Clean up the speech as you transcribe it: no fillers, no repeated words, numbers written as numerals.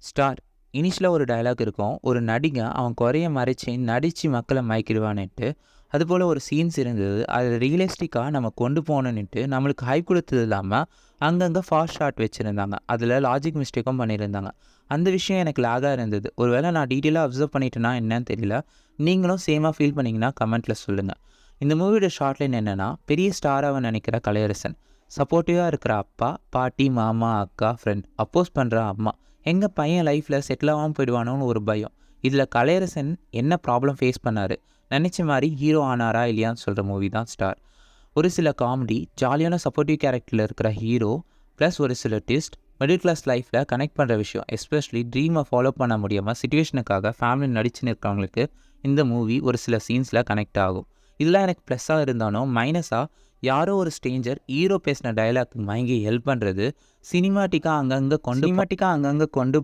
Star இனிஷியலாக ஒரு dialogue இருக்கும். ஒரு நடிகை அவன் குறைய மறைச்சி நடித்து மக்களை மயக்கிடுவான்னுட்டு. அதுபோல் ஒரு சீன்ஸ் இருந்தது. அதில் ரியலிஸ்டிக்காக நம்ம கொண்டு போகணுன்னுட்டு நம்மளுக்கு ஹைப் கொடுத்தது இல்லாமல் அங்கங்கே ஃபாஸ்ட் ஷாட் வச்சுருந்தாங்க. அதில் லாஜிக் மிஸ்டேக்கும் பண்ணியிருந்தாங்க. அந்த விஷயம் எனக்கு லேகாக இருந்தது. ஒருவேளை நான் டீட்டெயிலாக அப்சர்வ் பண்ணிட்டேன்னா என்னன்னு தெரியல. நீங்களும் சேமாக ஃபீல் பண்ணிங்கன்னா கமெண்ட்டில் சொல்லுங்கள். இந்த மூவியோட ஷார்ட் லைன் என்னென்னா, பெரிய ஸ்டாராக நினைக்கிற கலையரசன், சப்போர்ட்டிவாக இருக்கிற அப்பா, பாட்டி, மாமா, அக்கா, ஃப்ரெண்ட், அப்போஸ் பண்ணுற அம்மா, எங்கள் பையன் லைஃப்பில் செட்டில் ஆகாமல் போயிடுவானோன்னு ஒரு பயம். இதில் கலையரசன் என்ன ப்ராப்ளம் ஃபேஸ் பண்ணார், நினச்ச மாதிரி ஹீரோ ஆனாரா இல்லையான்னு சொல்கிற மூவி தான் ஸ்டார். ஒரு சில காமெடி, ஜாலியான சப்போர்ட்டிவ் கேரக்டரில் இருக்கிற ஹீரோ, ப்ளஸ் ஒரு சில ட்விஸ்ட், மிடில் கிளாஸ் லைஃப்பில் கனெக்ட் பண்ணுற விஷயம், எஸ்பெஷலி ட்ரீமை ஃபாலோ பண்ண முடியாமல் சிச்சுவேஷனுக்காக ஃபேமிலி நடிச்சுன்னு இருக்கிறவங்களுக்கு இந்த மூவி ஒரு சில சீன்ஸில் கனெக்ட் ஆகும். இதெல்லாம் எனக்கு ப்ளஸ்ஸாக இருந்தாலும் மைனஸாக யாரோ ஒரு ஸ்ட்ரேஞ்சர் ஹீரோ பேசின டயலாக் மயங்கி ஹெல்ப் பண்ணுறது, சினிமாட்டிக்காக அங்கங்கே கொண்டு